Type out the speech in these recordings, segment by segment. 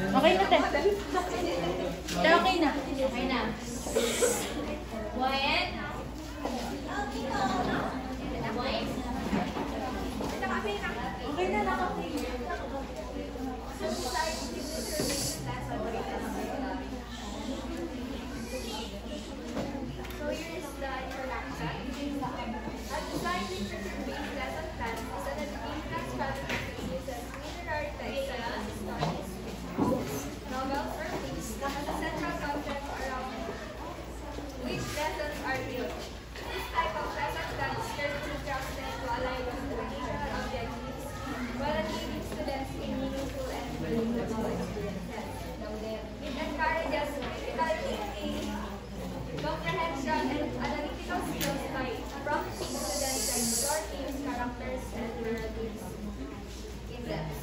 Okay na, te. Te, okay na. Okay na. Buhayin. Buhayin. Okay na, nakapay. So here is the introduction. A design literature-based lesson plan is an educational strategy that uses literary texts such as stories, books, novels, or plays as a central concept around which lessons are built. This type of lesson plan is carefully crafted to align with educational objectives while engaging students in meaningful and relatable experiences. It encourages critical thinking, comprehension, and analytical skills by prompting students to explore themes, characters, and narratives in depth.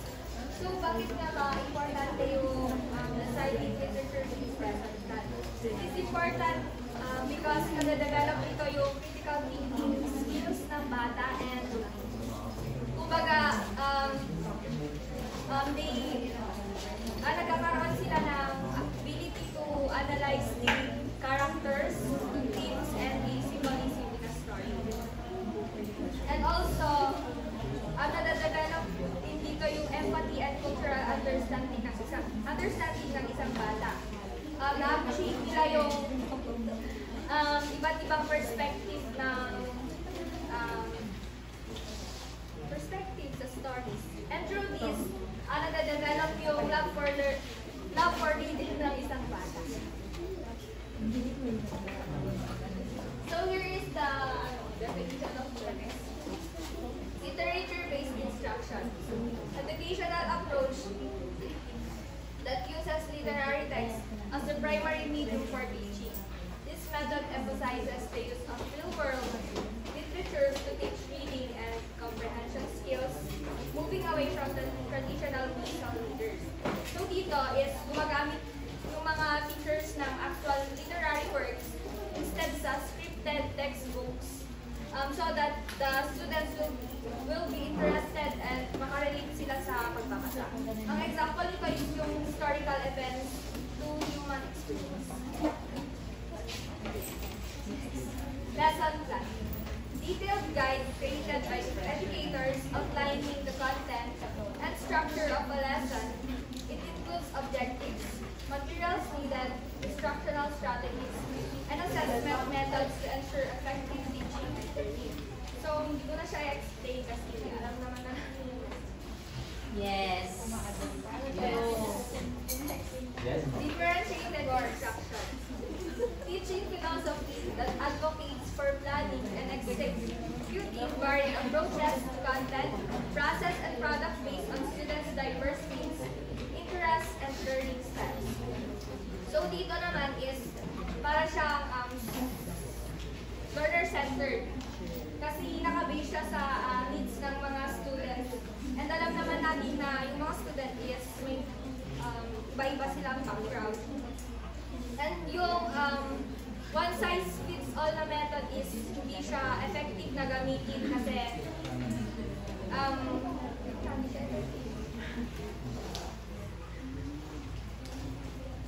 So, bakit nga ba importante yung deciding literature-based lesson plan? It's important because nade-develop ito yung critical thinking skills ng bata and kumbaga nagkakaroon sila ng ability to analyze the characters, themes, and the symbolism in a story. And also, nade-develop din dito yung empathy and cultural understanding ng isang bata. Na-appreciate nila yung iba't ibang perspective ng sa stories. And through this, nade-develop yung love for reading ng isang bata. So here is the definition of text. Literature-based instruction. Educational approach that uses literary text as the primary medium for teaching. This method emphasizes the use of real-world literature to teach reading and comprehension skills, moving away from the traditional visual readers. So dito is gumagamit yung mga teachers ng actual literary works instead sa scripted textbooks so that the students will be interested and makarelate sila sa pagbabasa. Ang example nito is yung historical events to human experience. Lesson plan. Detailed guide created by educators outlining the content and structure of a lesson. It includes objectives, materials needed, instructional strategies, and assessment methods to ensure effective teaching and learning. So, hindi ko na siya explain kasi alam naman na Yes. differentiated instruction. Teaching philosophy that advocates for planning and executing varying approaches to content, process, and product based on students' diverse needs, interests, and learning styles. So dito naman is para siyang learner-centered. Kasi nakabase siya sa needs ng mga students. And alam naman natin na yung mga student is may iba-iba silang background. And yung one-size-fits-all na method is hindi siya effective na gamitin kasi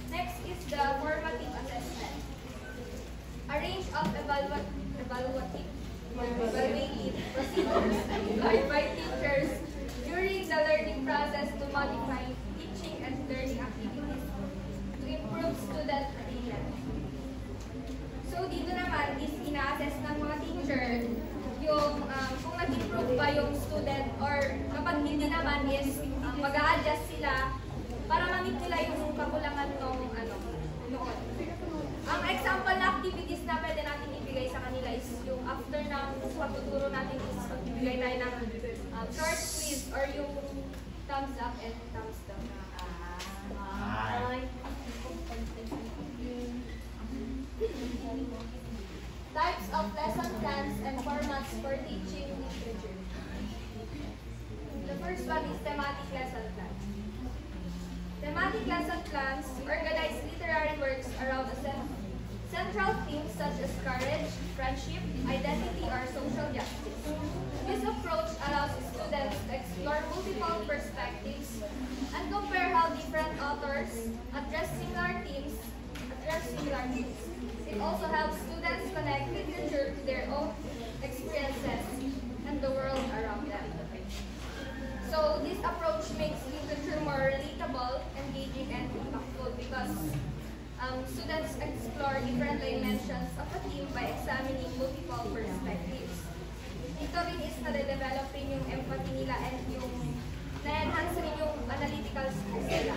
next is the formative assessment. A range of evaluative procedures employed by teachers during the learning process to modify teaching and learning activities to improve student retention. So dito naman is ina-assess ng mga teacher yung kung nag-improve ba yung student or kapag hindi naman is mag-a-adjust sila para ma-meet nila yung kakulangan noon. Ang example na activities na pwede natin ibigay sa kanila is yung after ng pagtuturo natin is magbibigay tayo ng short quiz or yung thumbs up and thumbs down. Types of lesson plans and formats for teaching literature. The first one is thematic lesson plans. Thematic lesson plans organize literary works around a central themes such as courage, friendship, identity, or social justice. This approach allows students to explore multiple perspectives and compare how different authors, address similar themes. It also helps students connect literature to their own experiences and the world around them. So this approach makes literature more relatable, engaging, and impactful because students explore different dimensions of a theme by examining multiple perspectives. Dito rin is nade-develop rin yung empathy nila and yung na-enhance rin yung analytical skills nila.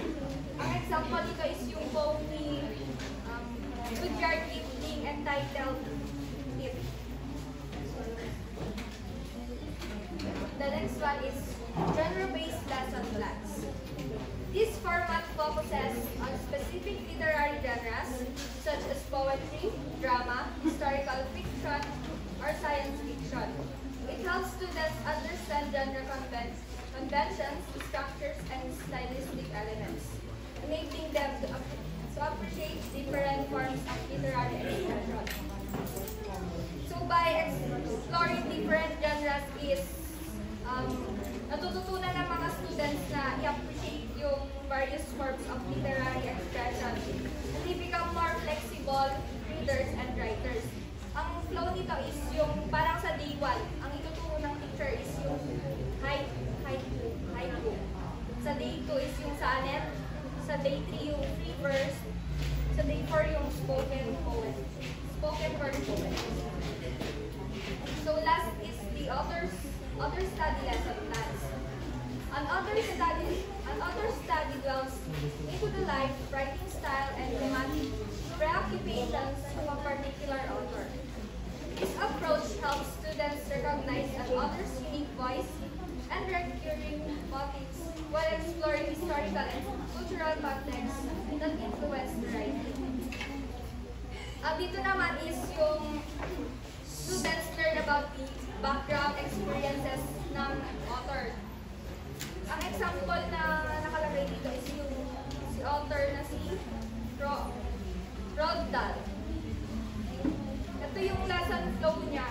Ang example dito is yung poem ni Rudyard Kipling entitled Tip. The next one is genre-based lesson plans. This format focuses on specific literary genres such as poetry, drama, historical fiction, or science fiction. It helps students understand genre conventions, structures, and stylistic elements, enabling them to appreciate different forms of literary expression. So by exploring different genres is natututunan ng mga students na i-appreciate yung various forms of literary expression. And they become more flexible readers and writers. Ang flow nito is yung parang sa day 1, ang ituturo ng teacher is yung haiku. Sa day 2 is yung sonnet. Sa day 3 yung free verse. Sa day 4 yung spoken word poem. So last is the author study lesson plans. An author study dwells into the life, writing style, and thematic preoccupations of a particular author. This approach helps students recognize an author's unique voice and recurring motifs while exploring historical and cultural contexts that influence the writing. Dito naman is yung students learn about the background experiences ng author. Ang example na nakalagay dito is yung si author na si Roald Dahl. Ito yung lesson flow niya.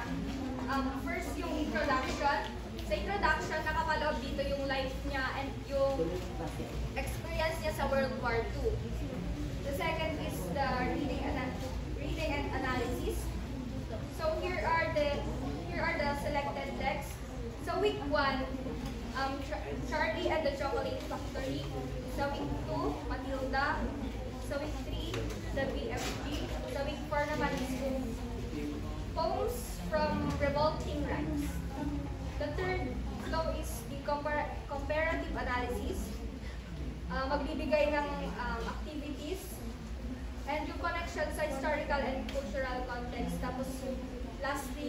First yung introduction. Sa introduction, nakapaloob dito yung life niya and yung experience niya sa World War II. The second is the reading and analysis. So here are the selected texts. So week 1, Charlie and the Chocolate Factory. Sa week 2, Matilda. Sa week 3, the BFG. Sa week 4 naman is yung poems from revolting rhymes. The third flow is the comparative analysis. Magbibigay ng activities and yung connection sa historical and cultural context. Tapos lastly